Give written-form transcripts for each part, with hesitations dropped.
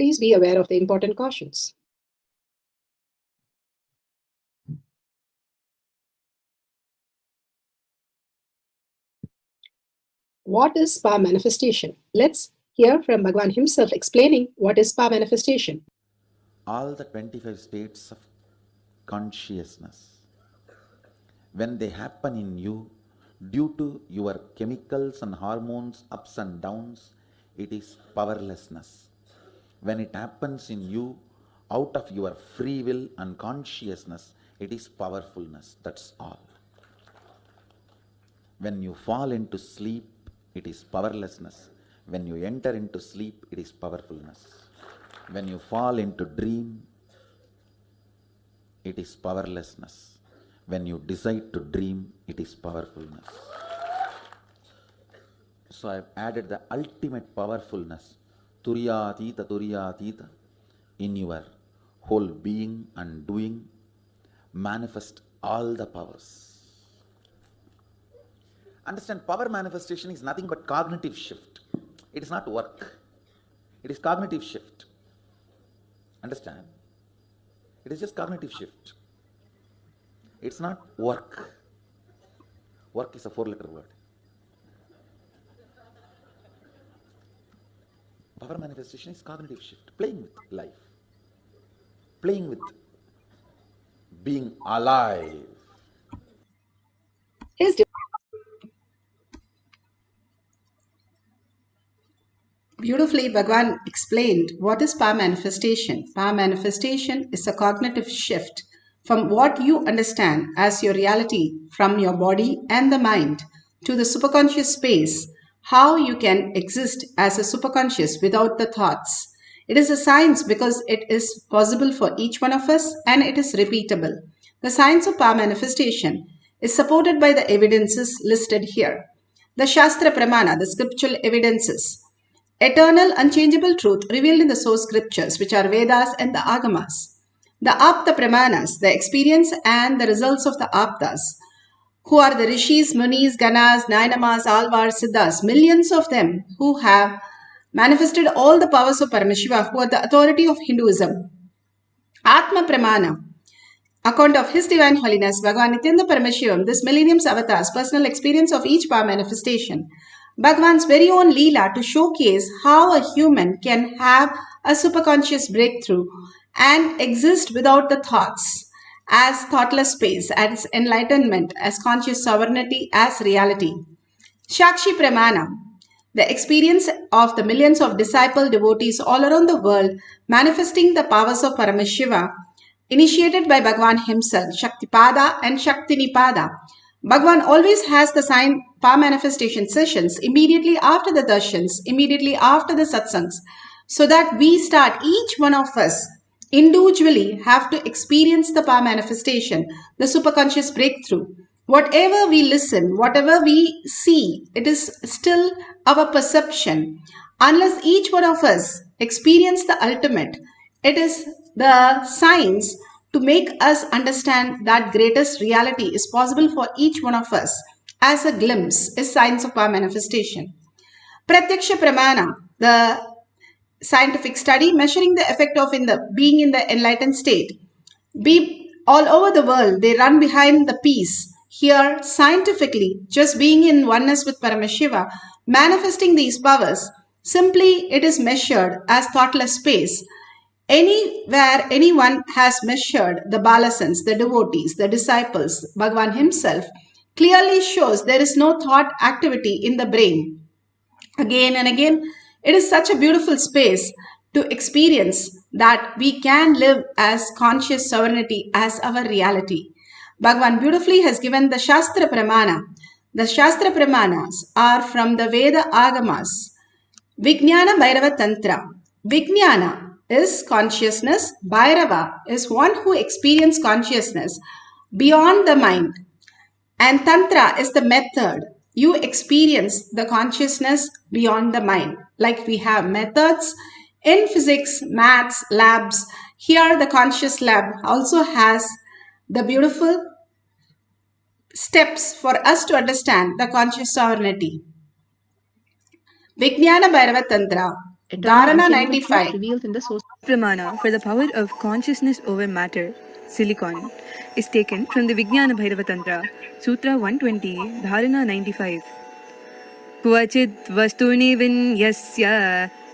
Please be aware of the important cautions. What is power manifestation? Let's hear from Bhagwan himself explaining what is power manifestation. All the 25 states of consciousness, when they happen in you, due to your chemicals and hormones ups and downs, it is powerlessness. When it happens in you, out of your free will and consciousness, it is powerfulness. That's all. When you fall into sleep, it is powerlessness. When you enter into sleep, it is powerfulness. When you fall into dream, it is powerlessness. When you decide to dream, it is powerfulness. So I have added the ultimate powerfulness, Turiyatita, in your whole being and doing. Manifest all the powers. Understand, power manifestation is nothing but cognitive shift. It is not work. It is cognitive shift. Understand? It is just cognitive shift. It's not work. Work is a 4-letter word. Power manifestation is cognitive shift. Playing with life. Playing with being alive. Beautifully, Bhagwan explained what is power manifestation. Power manifestation is a cognitive shift from what you understand as your reality from your body and the mind to the superconscious space, how you can exist as a superconscious without the thoughts. It is a science because it is possible for each one of us and it is repeatable. The science of power manifestation is supported by the evidences listed here. The Shastra Pramana, the scriptural evidences, eternal, unchangeable truth revealed in the source scriptures, which are Vedas and the Agamas. The Apta Pramanas, the experience and the results of the Aptas, who are the Rishis, Munis, Ganas, Nainamas, Alvars, Siddhas, millions of them who have manifested all the powers of Paramashiva, who are the authority of Hinduism. Atma Pramana, account of His Divine Holiness, Bhagavan Nithyananda Paramashivam, this millennium's avatar's personal experience of each power manifestation. Bhagavan's very own Leela to showcase how a human can have a superconscious breakthrough and exist without the thoughts, as thoughtless space, as enlightenment, as conscious sovereignty, as reality. Shakshi Pramana, the experience of the millions of disciple devotees all around the world manifesting the powers of Paramashiva, initiated by Bhagavan himself, Shaktipada and Shaktinipada. Bhagavan always has the sign power manifestation sessions immediately after the darshans, immediately after the satsangs, so that we start, each one of us individually have to experience the power manifestation, the superconscious breakthrough. Whatever we listen, whatever we see, it is still our perception. Unless each one of us experience the ultimate, it is the science to make us understand that greatest reality is possible for each one of us as a glimpse is science of power manifestation. Pratyaksha Pramana, the scientific study measuring the effect of being in the enlightened state. Be all over the world, they run behind the peace. Here, scientifically, just being in oneness with Paramashiva, manifesting these powers, simply it is measured as thoughtless space. Anywhere anyone has measured the balasans, the devotees, the disciples, Bhagavan himself, clearly shows there is no thought activity in the brain. Again and again, it is such a beautiful space to experience that we can live as conscious sovereignty as our reality. Bhagavan beautifully has given the Shastra Pramana. The Shastra Pramanas are from the Veda Agamas. Vijnana Bhairava Tantra. Vijnana is consciousness. Bhairava is one who experiences consciousness beyond the mind. And Tantra is the method. You experience the consciousness beyond the mind. Like we have methods in physics, maths, labs. Here the conscious lab also has the beautiful steps for us to understand the conscious sovereignty. Vijnana Bhairava Tantra Dharana 95. Revealed in the source. Pramana for the power of consciousness over matter, silicon, is taken from the Vijnana Bhairava Tantra, Sutra 120, Dharana 95. क्वचित् वस्तुनि विन्यस्य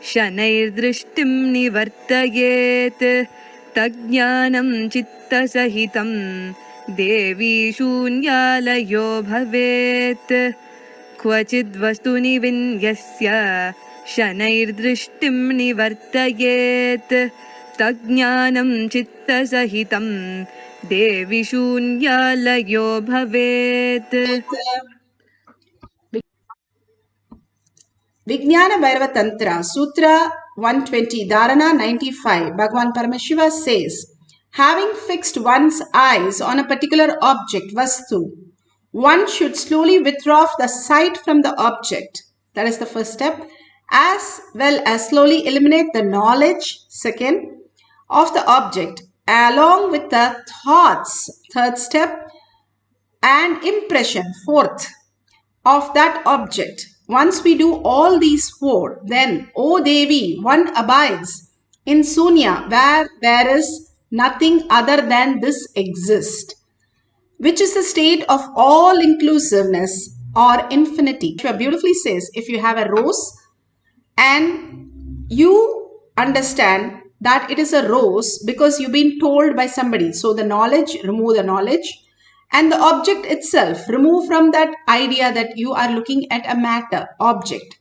शनैर्दृष्टिं निवर्तयेत् तज्ज्ञानं चित्तसहितं देवी शून्यालयो भवेत् क्वचिद् वस्तुनि विन्यस्य शनैर्दृष्टिं निवर्तयेत् तज्ज्ञानं चित्तसहितं देवी शून्यालयो भवेत्. Vijnana Bhairava Tantra, Sutra 120, Dharana 95, Bhagavan Paramashiva says, having fixed one's eyes on a particular object, Vastu, one should slowly withdraw the sight from the object. That is the first step. As well as slowly eliminate the knowledge, second, of the object, along with the thoughts, third step, and impression, fourth, of that object. Once we do all these four, then, O Devi, one abides in Sunya, where there is nothing other than this exist, which is the state of all inclusiveness or infinity. Shiva beautifully says, if you have a rose and you understand that it is a rose because you've been told by somebody, so the knowledge, remove the knowledge, and the object itself, remove from that idea that you are looking at a matter, object,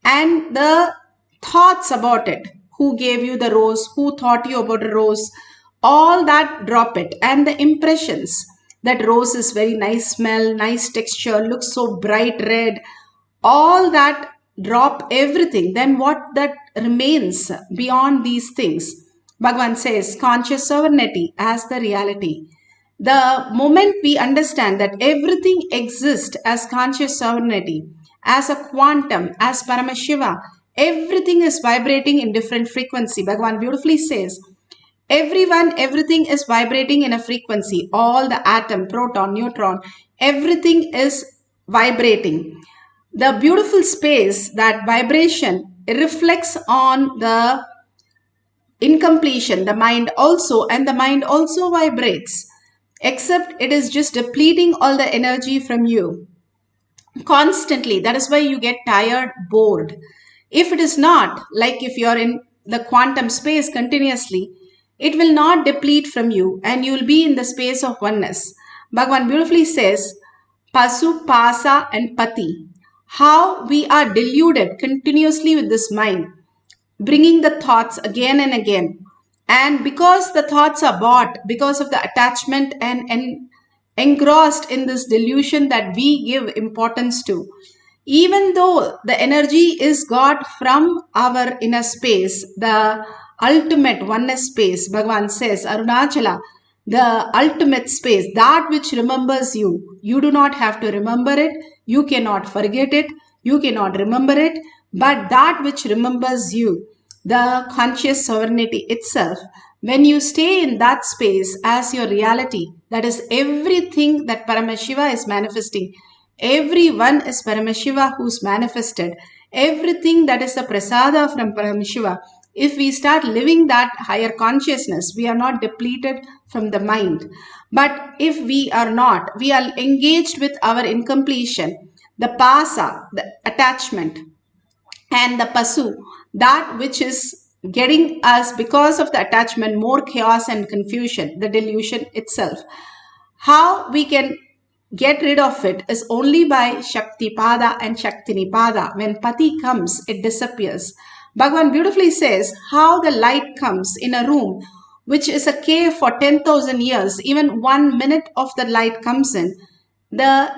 and the thoughts about it, who gave you the rose, who taught you about a rose, all that drop it, and the impressions, that rose is very nice smell, nice texture, looks so bright red, all that drop everything. Then what that remains beyond these things? Bhagavan says conscious sovereignty as the reality. The moment we understand that everything exists as conscious sovereignty, as a quantum, as Paramashiva, everything is vibrating in different frequency. Bhagavan beautifully says, everyone, everything is vibrating in a frequency. All the atom, proton, neutron, everything is vibrating. The beautiful space, that vibration reflects on the incompletion, the mind also, and the mind also vibrates. Except it is just depleting all the energy from you constantly. That is why you get tired, bored. If it is not, like if you are in the quantum space continuously, it will not deplete from you and you will be in the space of oneness. Bhagavan beautifully says, Pasu, Pasa and Pati. How we are deluded continuously with this mind, bringing the thoughts again and again. And because the thoughts are bought, because of the attachment and engrossed in this delusion that we give importance to, even though the energy is got from our inner space, the ultimate oneness space, Bhagavan says, Arunachala, the ultimate space, that which remembers you. You do not have to remember it. You cannot forget it. You cannot remember it. But that which remembers you, the conscious sovereignty itself, when you stay in that space as your reality, that is everything that Paramashiva is manifesting. Everyone is Paramashiva who's manifested. Everything that is the prasada from Paramashiva. If we start living that higher consciousness, we are not depleted from the mind. But if we are not, we are engaged with our incompletion, the pasa, the attachment, and the pasu, that which is getting us, because of the attachment, more chaos and confusion, the delusion itself. How we can get rid of it is only by Shakti Pada and Shakti Nipada. When Pati comes, it disappears. Bhagavan beautifully says how the light comes in a room which is a cave for 10,000 years. Even 1 minute of the light comes in, the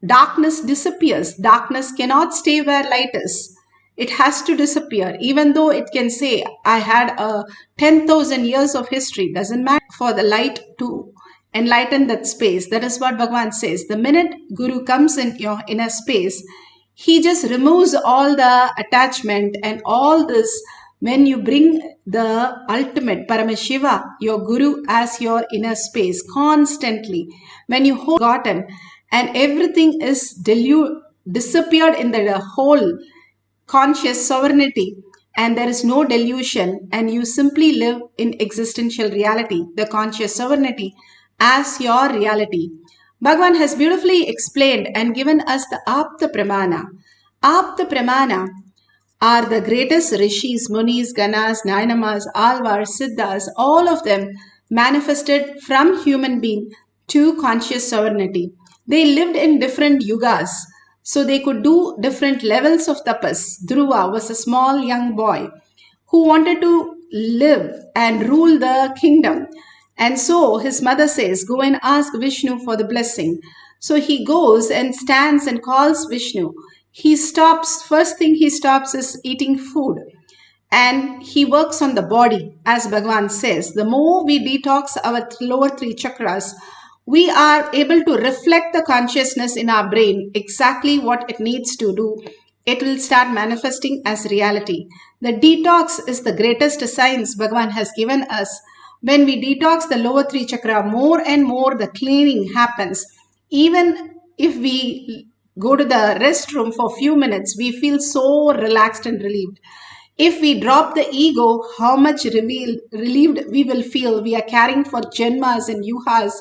darkness disappears. Darkness cannot stay where light is. It has to disappear. Even though it can say, I had a 10,000 years of history, doesn't matter for the light to enlighten that space. That is what Bhagavan says. The minute Guru comes in your inner space, he just removes all the attachment and all this. When you bring the ultimate Paramashiva, your Guru, as your inner space constantly, when you hold forgotten and everything is disappeared in the whole conscious sovereignty, and there is no delusion, and you simply live in existential reality, the conscious sovereignty, as your reality. Bhagavan has beautifully explained and given us the Apta Pramana. Apta Pramana are the greatest rishis, munis, ganas, nainamas, alvars, siddhas, all of them manifested from human being to conscious sovereignty. They lived in different yugas, so they could do different levels of tapas. Dhruva was a small young boy who wanted to live and rule the kingdom. And so his mother says, go and ask Vishnu for the blessing. So he goes and stands and calls Vishnu. He stops, first thing he stops is eating food. And he works on the body, as Bhagavan says. The more we detox our lower three chakras, we are able to reflect the consciousness in our brain, exactly what it needs to do. It will start manifesting as reality. The detox is the greatest science Bhagavan has given us. When we detox the lower three chakra, more and more the cleaning happens. Even if we go to the restroom for a few minutes, we feel so relaxed and relieved. If we drop the ego, how much relieved we will feel. We are carrying for janmas and yuhas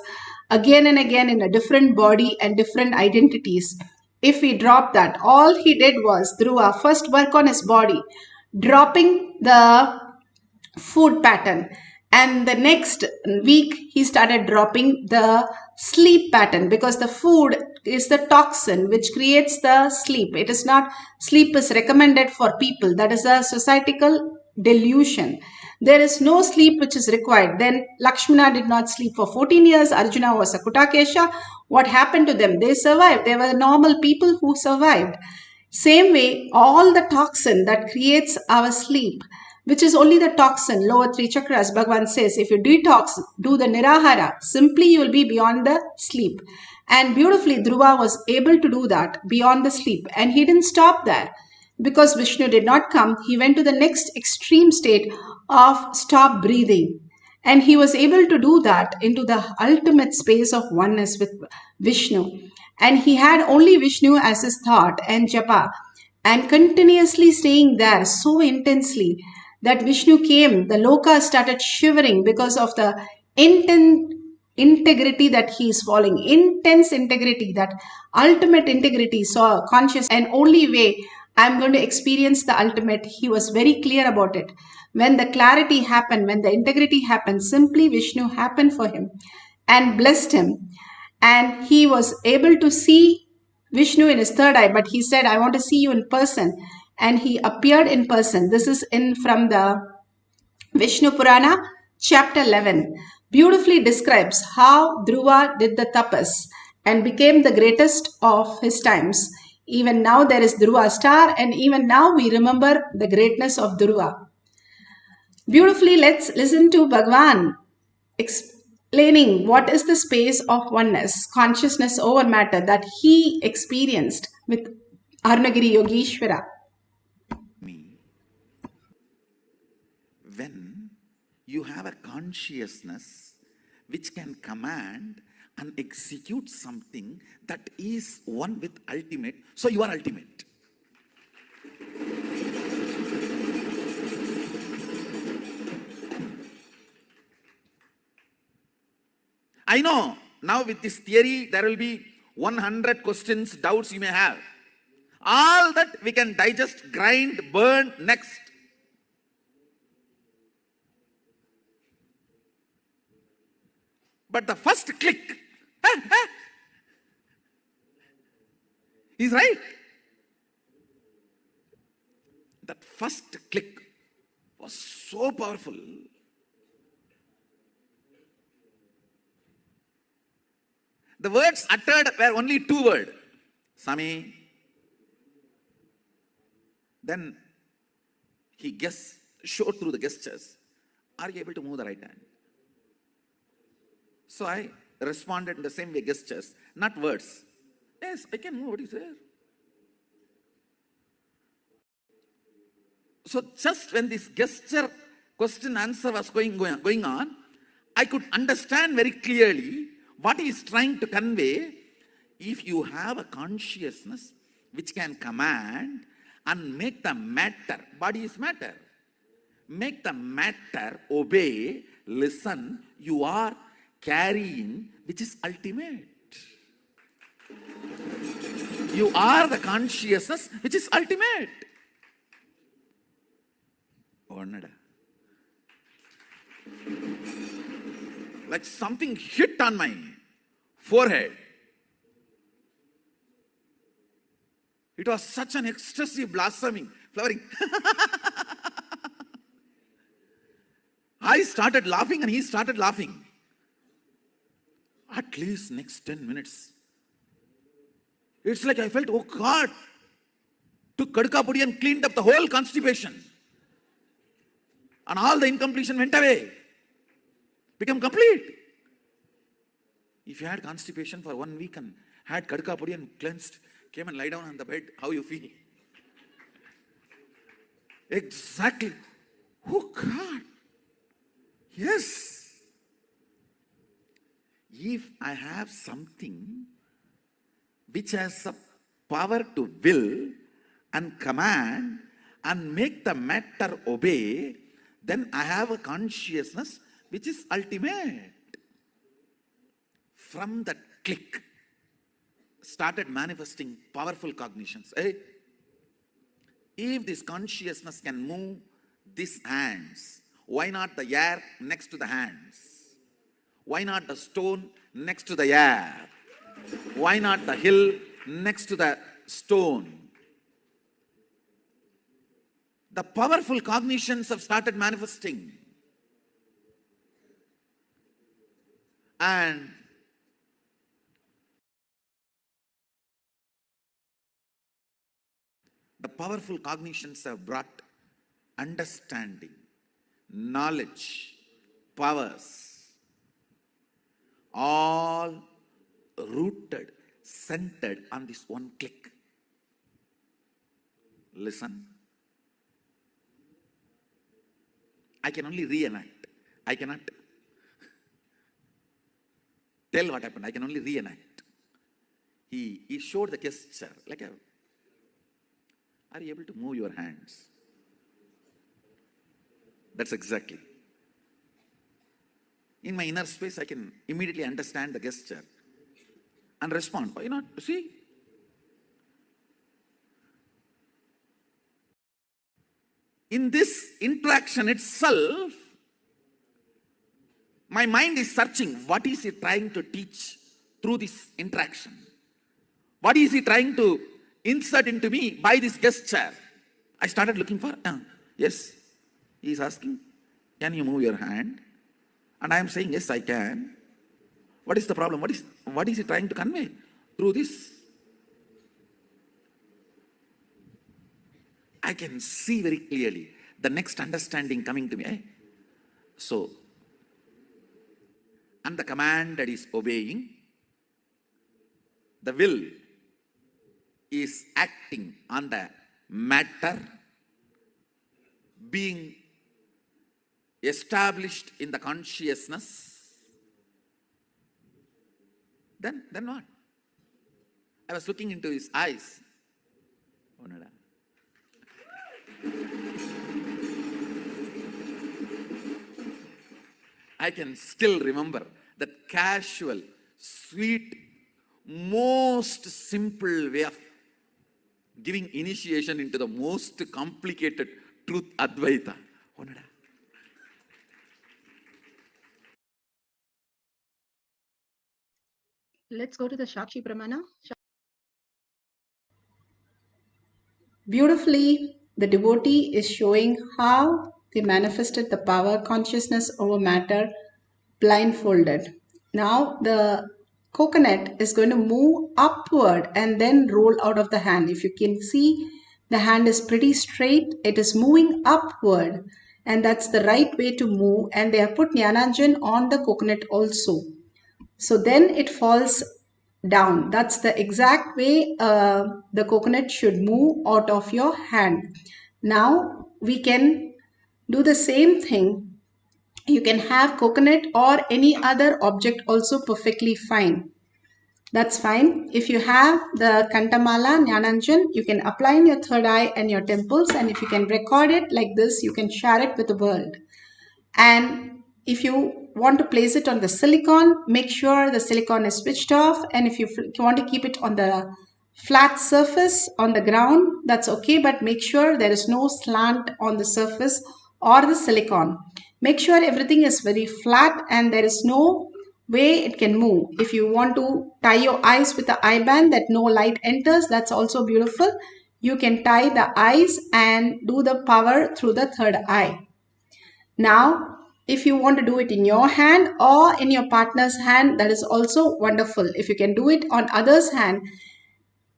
again and again in a different body and different identities. If we drop that, all he did was, through our first work on his body, dropping the food pattern, and the next week he started dropping the sleep pattern, because the food is the toxin which creates the sleep. It is not, sleep is recommended for people, that is a societal delusion. There is no sleep which is required. Then Lakshmana did not sleep for 14 years. Arjuna was a Kutakesha. What happened to them? They survived. They were normal people who survived. Same way, all the toxin that creates our sleep, which is only the toxin, lower three chakras, Bhagavan says, if you detox, do the nirahara, simply you will be beyond the sleep. And beautifully, Dhruva was able to do that beyond the sleep. And he didn't stop there. Because Vishnu did not come, he went to the next extreme state of stop breathing. And he was able to do that into the ultimate space of oneness with Vishnu. And he had only Vishnu as his thought and japa, and continuously staying there so intensely that Vishnu came, the loka started shivering because of the intense integrity that he is following, intense integrity, that ultimate integrity. So conscious, and only way I'm going to experience the ultimate. He was very clear about it. When the clarity happened, when the integrity happened, simply Vishnu happened for him and blessed him. And he was able to see Vishnu in his third eye, but he said, I want to see you in person. And he appeared in person. This is in from the Vishnu Purana, chapter 11. Beautifully describes how Dhruva did the tapas and became the greatest of his times. Even now there is Dhruva star, and even now we remember the greatness of Dhruva. Beautifully, let's listen to Bhagavan explaining what is the space of oneness, consciousness over matter, that he experienced with Arunagiri Yogeshwara. When you have a consciousness which can command and execute something that is one with ultimate, so you are ultimate. I know now with this theory there will be 100 questions, doubts you may have. All that we can digest, grind, burn next. But the first click is right. That first click was so powerful. The words uttered were only two words. Sami. Then he showed through the gestures. Are you able to move the right hand? So I responded in the same way, gestures, not words. Yes, I can move. What is there? So just when this gesture, question, answer was going on, I could understand very clearly what he is trying to convey. If you have a consciousness which can command and make the matter, body is matter. Make the matter obey, listen, you are carrying, which is ultimate. You are the consciousness, which is ultimate. Like something hit on my forehead. It was such an ecstasy blossoming, flowering. I started laughing and he started laughing. At least next 10 minutes. It's like I felt, oh God, took Kadka Pudi and cleaned up the whole constipation. And all the incompletion went away. Become complete. If you had constipation for 1 week and had Kadka Pudi and cleansed, came and lie down on the bed, how you feel? Exactly. Oh God. Yes. If I have something which has a power to will and command and make the matter obey, then I have a consciousness which is ultimate. From that click, started manifesting powerful cognitions. If this consciousness can move these hands, why not the air next to the hands? Why not the stone next to the air? Why not the hill next to the stone? The powerful cognitions have started manifesting. And the powerful cognitions have brought understanding, knowledge, powers, all rooted, centered on this one click. Listen. I can only reenact. I cannot tell what happened. I can only reenact. He showed the gesture. Are you able to move your hands? That's exactly. In my inner space, I can immediately understand the gesture and respond. Why not? See? In this interaction itself, my mind is searching. What is he trying to teach through this interaction? What is he trying to insert into me by this gesture? I started looking for, yes, he is asking, can you move your hand? And I am saying, yes, I can. What is the problem? What is he trying to convey through this? I can see very clearly the next understanding coming to me. So, and the command that is obeying, the will is acting on the matter, being established in the consciousness. Then what? I was looking into his eyes. I can still remember that casual, sweet, most simple way of giving initiation into the most complicated truth, Advaita. Let's go to the Shakshi Pramana. Beautifully, the devotee is showing how they manifested the power consciousness over matter blindfolded. Now the coconut is going to move upward and then roll out of the hand. If you can see, the hand is pretty straight. It is moving upward, and that's the right way to move. And they have put Jnananjan on the coconut also. So then it falls down. That's the exact way the coconut should move out of your hand. Now we can do the same thing. You can have coconut or any other object also perfectly fine. That's fine. If you have the Kantamala, Jnananjan, you can apply in your third eye and your temples. And if you can record it like this, you can share it with the world. And if you want to place it on the silicon, make sure the silicon is switched off. And if you want to keep it on the flat surface on the ground, that's okay. But make sure there is no slant on the surface or the silicon. Make sure everything is very flat and there is no way it can move. If you want to tie your eyes with the eye band that no light enters, that's also beautiful. You can tie the eyes and do the power through the third eye. Now, if you want to do it in your hand or in your partner's hand, that is also wonderful. If you can do it on others' hand,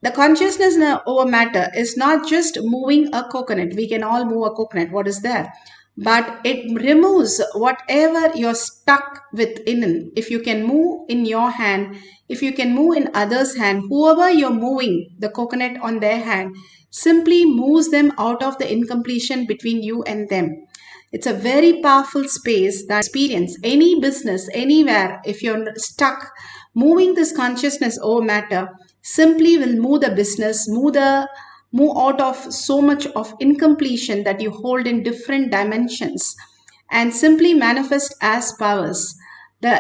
the consciousness over matter is not just moving a coconut. We can all move a coconut. What is there? But it removes whatever you're stuck within. If you can move in your hand, if you can move in others' hand, whoever you're moving the coconut on their hand, simply moves them out of the incompletion between you and them. It's a very powerful space that experience any business, anywhere. If you're stuck, moving this consciousness over matter simply will move the business, move out of so much of incompletion that you hold in different dimensions and simply manifest as powers.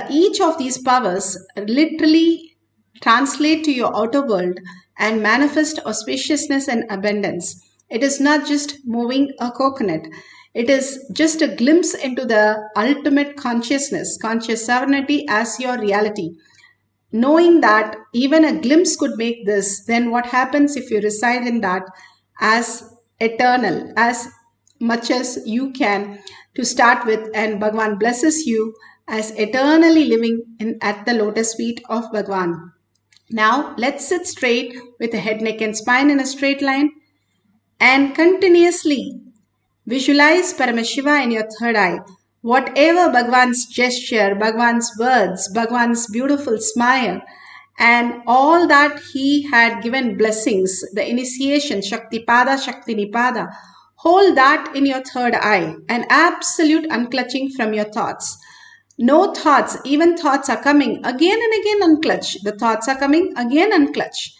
Each of these powers literally translate to your outer world and manifest auspiciousness and abundance. It is not just moving a coconut. It is just a glimpse into the ultimate consciousness, conscious sovereignty as your reality. Knowing that even a glimpse could make this, then what happens if you reside in that as eternal, as much as you can to start with, and Bhagavan blesses you as eternally living at the lotus feet of Bhagavan. Now let's sit straight with the head, neck and spine in a straight line and continuously visualize Paramashiva in your third eye. Whatever Bhagavan's gesture, Bhagavan's words, Bhagavan's beautiful smile, and all that he had given blessings, the initiation, Shaktipada, Shakti Nipada, hold that in your third eye, an absolute unclutching from your thoughts. No thoughts, even thoughts are coming, again and again unclutch. The thoughts are coming, again unclutch.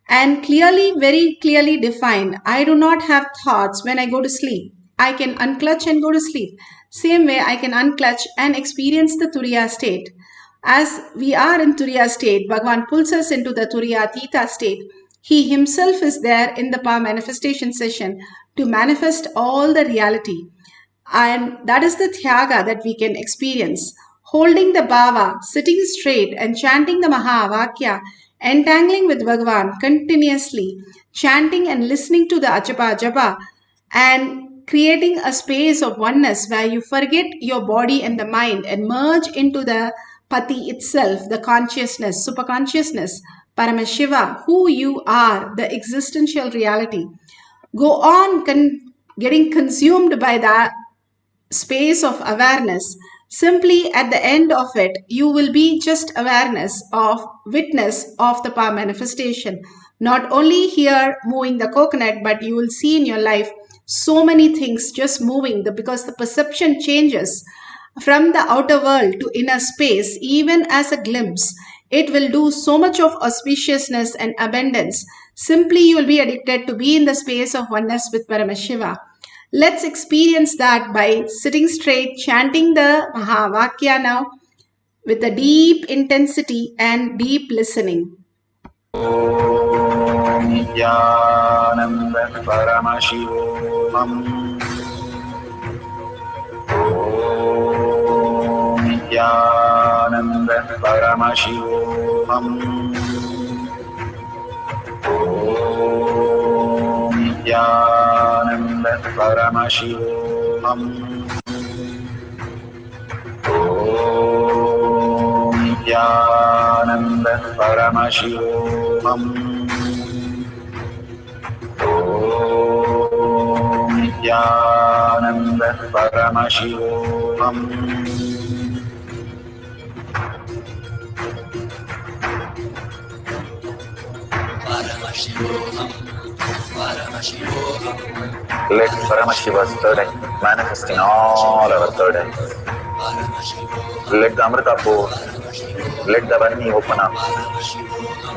And clearly, very clearly defined, I do not have thoughts when I go to sleep. I can unclutch and go to sleep. Same way, I can unclutch and experience the Turiya state. As we are in Turiya state, Bhagavan pulls us into the Turiya Atita state. He himself is there in the power manifestation session to manifest all the reality. And that is the Thyaga that we can experience. Holding the Bhava, sitting straight and chanting the Mahavakya, entangling with Bhagavan continuously, chanting and listening to the Ajapa Japa, and creating a space of oneness where you forget your body and the mind and merge into the Pati itself, the consciousness, superconsciousness, Paramashiva, who you are, the existential reality. Go on getting consumed by that space of awareness. Simply at the end of it, you will be just awareness of witness of the power manifestation. Not only here moving the coconut, but you will see in your life so many things just moving because the perception changes from the outer world to inner space, even as a glimpse. It will do so much of auspiciousness and abundance. Simply you will be addicted to be in the space of oneness with Paramashiva. Let's experience that by sitting straight, chanting the Mahavakya now with a deep intensity and deep listening. Nithyananda Paramashivoham. Nithyananda Paramashivoham. Nithyananda Paramashivoham. Nithyananda Paramashivoham. Nithyananda Paramashivoham. Let Paramashiva's third eye manifest in all our third eyes. Let the Amrita pour Let the Varni open up,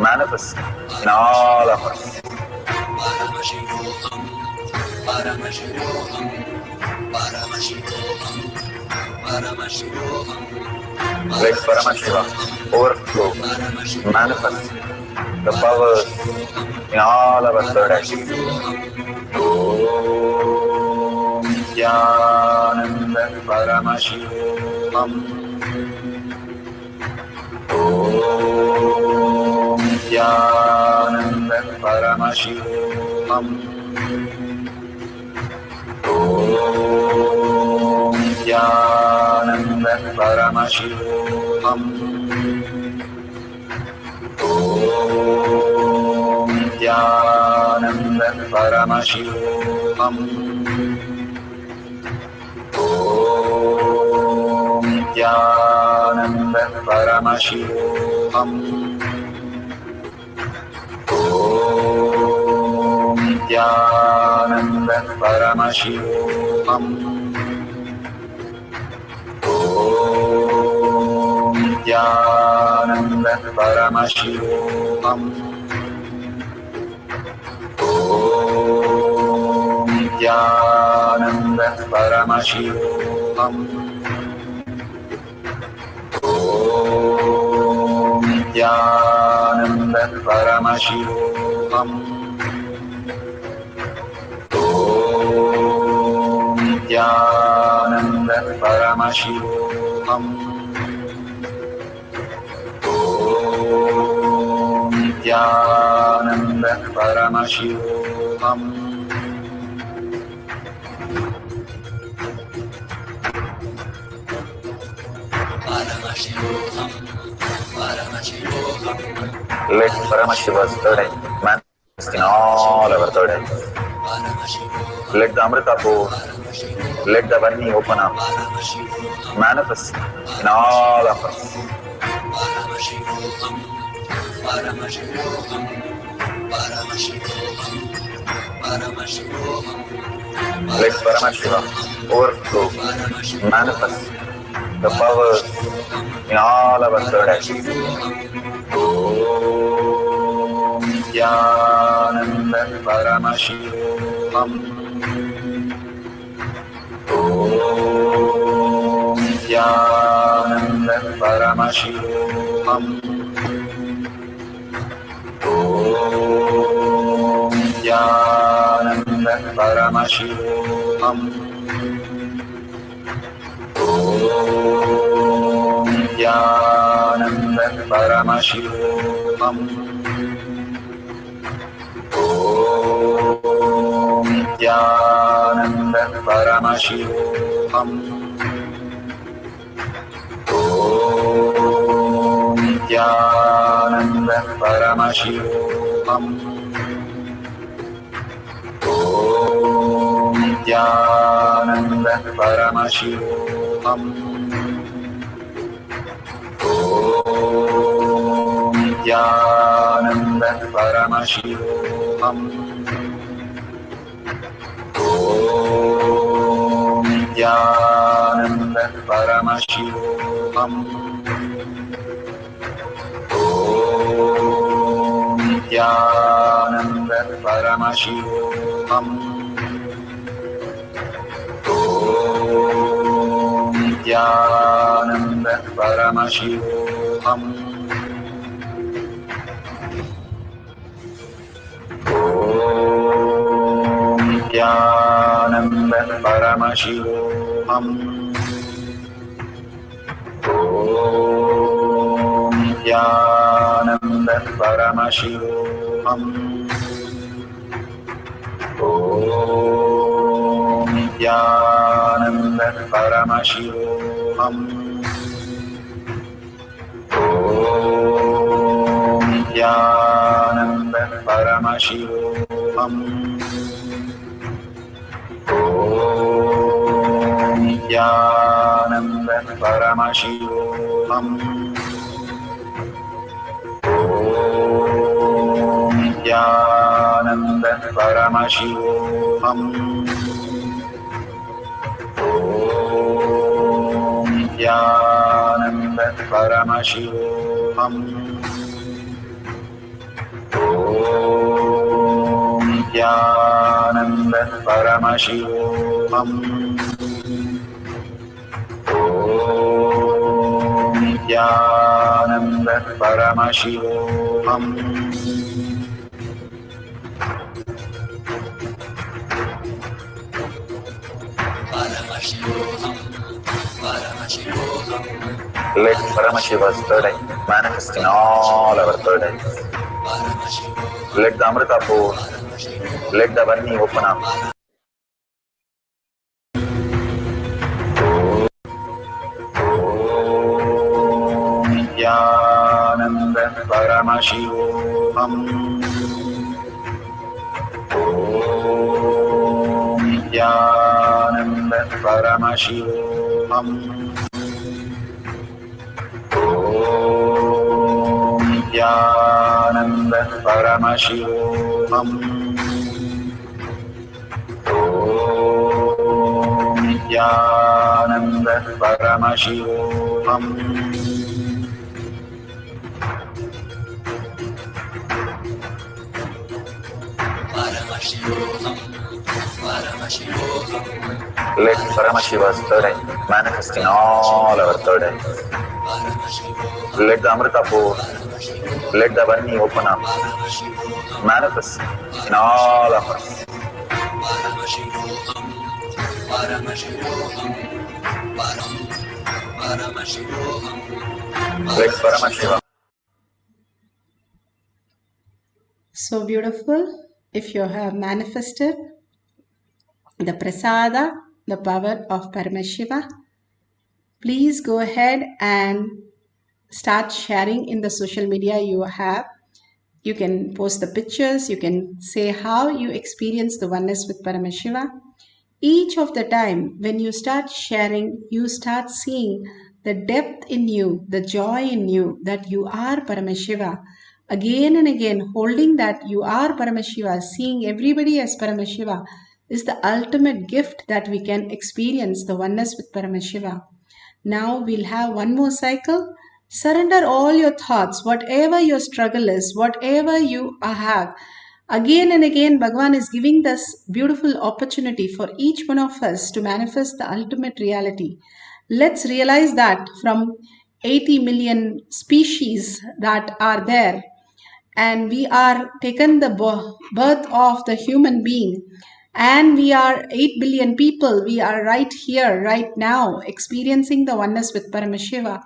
manifest in all of us. Paramashivoham, Paramashivoham, Paramashivoham, Paramashivoham. Let Paramashiva overflow, manifest the powers in all our third eye. Om Nithyananda Paramashivam. Om Nithyananda Paramashivam. Om Nithyananda Paramashivam. Om Nithyananda Paramashivoham. Om Nithyananda Paramashivoham. Om Nithyananda Paramashivoham. Om Nithyananda Paramashivoham. Om Nithyananda Paramashivoham. Om Nithyananda Paramashivoham. Om Nithyananda Paramashivoham. Om Nithyananda Paramashivoham. Paramashivoham, Paramashivoham. Let Paramashiva's third eye manifest in all our third eyes. Let the Amrita pour, let the Varni open up, manifest in all of us. Paramashivoham, Paramashivoham, Paramashivoham, Paramashivoham. Let Paramashiva overflow, manifest the powers in all our third eyes. Om Nithyananda Paramashivoham. Om Nithyananda Paramashivoham. Om Nithyananda Paramashivoham. Om Nithyananda Paramashivoham. Om Nithyananda Paramashivoham. Om Nithyananda Paramashivoham. Om Nithyananda Paramashivoham. Om Nithyananda Paramashivoham. Om Nithyananda Paramashivoham. Om Nithyananda Paramashivoham. Om Nithyananda Paramashivoham. Om Nithyananda Paramashivoham. Om Nithyananda Paramashivoham. Om Nithyananda Paramashivoham. Om Nithyananda Paramashivoham. Om Nithyananda Paramashivoham. Om Nithyananda Paramashivoham. Om Nithyananda Paramashivoham. Om Nithyananda Paramashivoham. Om Nithyananda Paramashivoham. Paramashivoham. Paramashivoham. Let Paramashiva's third eye manifest in all our third eyes. Let the Amrita pour, let the Varni open up. Om Nithyananda Paramashivoham. Om Nithyananda Paramashivoham. Om Nithyananda Paramashivoham. Om Nithyananda Paramashivoham. Paramashivoham. Paramashivoham. Let Paramashiva's third eye manifest in all our third eyes. Let the Amrita pour, let the Varni open up, manifest in all of us. Paramashivoham. Paramashivoham. Paramashivoham. Let Paramashiva. So beautiful. If you have manifested the prasada, the power of Paramashiva, please go ahead and start sharing in the social media you have. You can post the pictures, you can say how you experience the oneness with Paramashiva. Each of the time when you start sharing, you start seeing the depth in you, the joy in you that you are Paramashiva. Again and again, holding that you are Paramashiva, seeing everybody as Paramashiva is the ultimate gift that we can experience the oneness with Paramashiva. Now we'll have one more cycle. Surrender all your thoughts, whatever your struggle is, whatever you have. Again and again, Bhagavan is giving this beautiful opportunity for each one of us to manifest the ultimate reality. Let's realize that from 80 million species that are there, and we are taken the birth of the human being, and we are 8 billion people. We are right here, right now, experiencing the oneness with Paramashiva.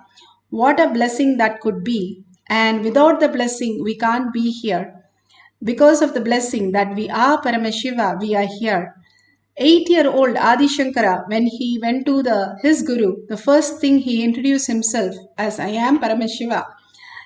What a blessing that could be. And without the blessing, we can't be here. Because of the blessing that we are Paramashiva, we are here. 8-year-old Adi Shankara, when he went to his guru, the first thing he introduced himself as I am Paramashiva.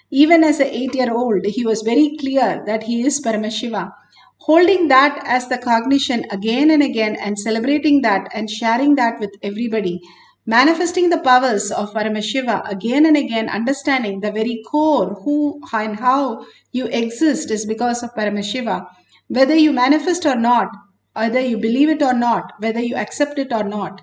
Even as an 8-year-old, he was very clear that he is Paramashiva. Holding that as the cognition again and again and celebrating that and sharing that with everybody, manifesting the powers of Paramashiva again and again, understanding the very core, who and how you exist is because of Paramashiva. Whether you manifest or not, whether you believe it or not, whether you accept it or not,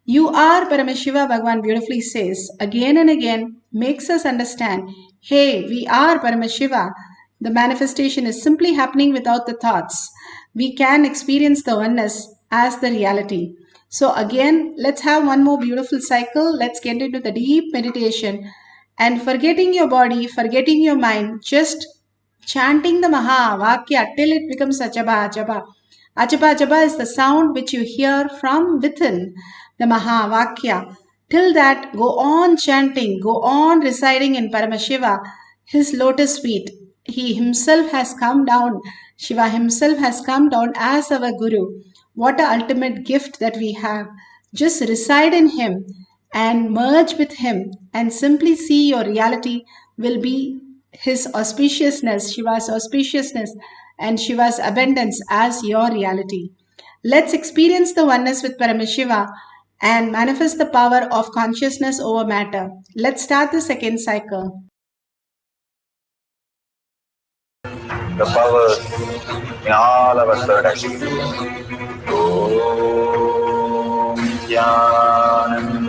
you are Paramashiva, Bhagavan beautifully says, again and again, makes us understand, hey, we are Paramashiva. The manifestation is simply happening without the thoughts. We can experience the oneness as the reality. So again, let's have one more beautiful cycle. Let's get into the deep meditation and forgetting your body, forgetting your mind, just chanting the Maha Vakya till it becomes Achaba Achaba. Achaba Achaba is the sound which you hear from within the Maha Vakya. Till that, go on chanting, go on reciting in Paramashiva, his lotus feet. He himself has come down, Shiva himself has come down as our Guru. What an ultimate gift that we have. Just reside in him and merge with him and simply see your reality will be his auspiciousness, Shiva's auspiciousness and Shiva's abundance as your reality. Let's experience the oneness with Paramashiva and manifest the power of consciousness over matter. Let's start the second cycle. The powers in all our third eyes. Om Nithyananda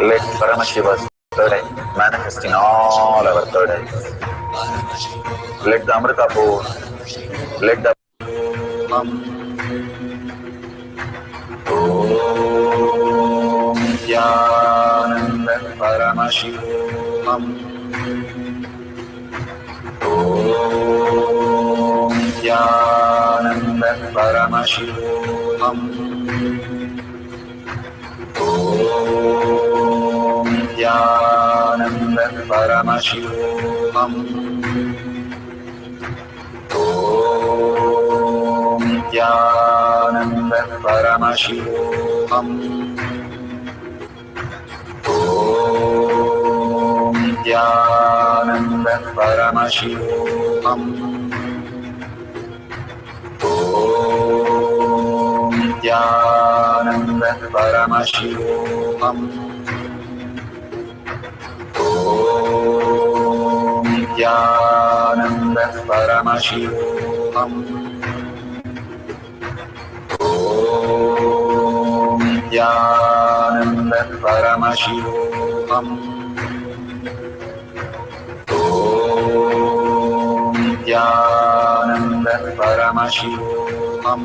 Let Paramashiva's third eye manifest in all our third eyes. Let the Amrita pour, let the Om Nithyananda Paramashivam. Om Nithyananda Paramashivoham. Om Nithyananda Paramashivoham. Om Nithyananda Paramashivoham. Om Nithyananda Paramashivoham. Om Nithyananda Paramashivoham. Om Nithyananda Paramashivoham. Om Nithyananda Paramashivoham. Om Nithyananda Paramashivoham.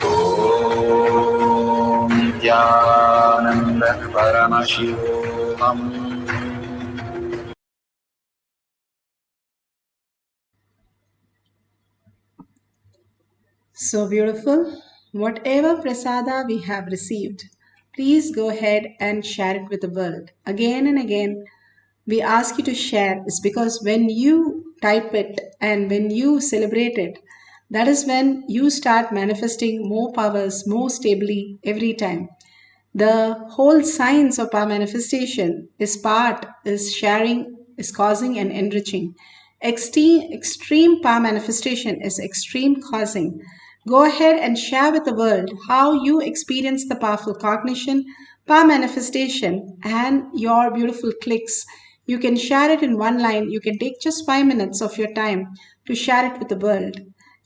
Om Nithyananda Paramashivoham. So beautiful. Whatever prasada we have received, please go ahead and share it with the world. Again and again, we ask you to share is because when you type it and when you celebrate it, that is when you start manifesting more powers more stably every time. The whole science of our manifestation is sharing, is causing and enriching. Extreme power manifestation is extreme causing. Go ahead and share with the world how you experience the powerful cognition, power manifestation, and your beautiful clicks. You can share it in one line. You can take just 5 minutes of your time to share it with the world.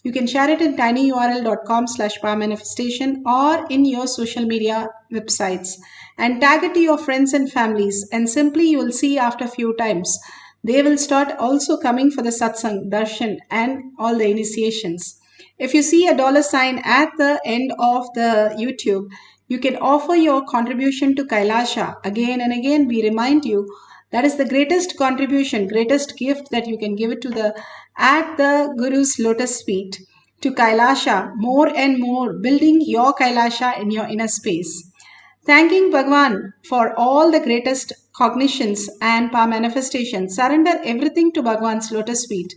You can share it in tinyurl.com/powermanifestation or in your social media websites and tag it to your friends and families. And simply you will see after a few times, they will start also coming for the satsang, darshan, and all the initiations. If you see a $sign at the end of the YouTube, you can offer your contribution to Kailasha. Again and again, we remind you that is the greatest contribution, greatest gift that you can give it to at the Guru's lotus feet to Kailasha, more and more, building your Kailasha in your inner space. Thanking Bhagwan for all the greatest cognitions and power manifestations. Surrender everything to Bhagwan's lotus feet.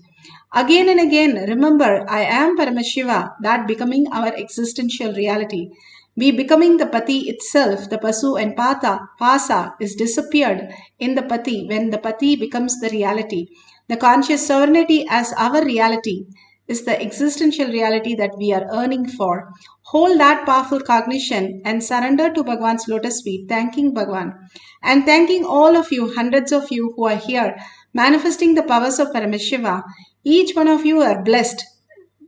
Again and again, remember, I am Paramashiva, that becoming our existential reality. We becoming the Pati itself, the Pasu and Pasa is disappeared in the Pati when the Pati becomes the reality. The conscious sovereignty as our reality is the existential reality that we are earning for. Hold that powerful cognition and surrender to Bhagwan's lotus feet, thanking Bhagwan. And thanking all of you, hundreds of you who are here, manifesting the powers of Paramashiva. Each one of you are blessed.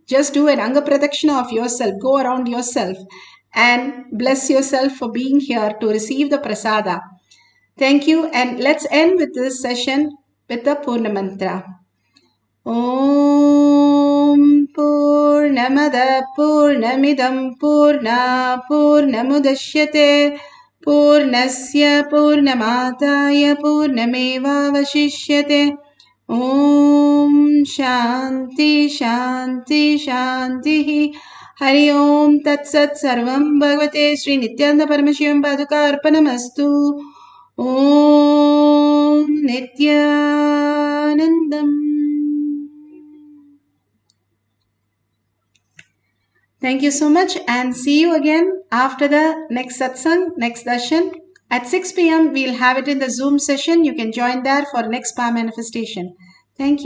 Just do an Anga Pradakshina of yourself. Go around yourself and bless yourself for being here to receive the prasada. Thank you. And let's end with this session with the Purna Mantra. Om Purnamada Purnamidam Purna Purnamudashyate Purnasya Purnamataya Purnameva Vashishyate. Om Shanti Shanti Shanti. Hari Om Tat Sat Sarvam Bhagavate Sri Nithyananda Paramashivam Paduka Arpanamastu. Om Nithyanandam. Thank you so much and see you again after the next satsang, next darshan. At 6 p.m. we'll have it in the Zoom session. You can join there for next power manifestation. Thank you.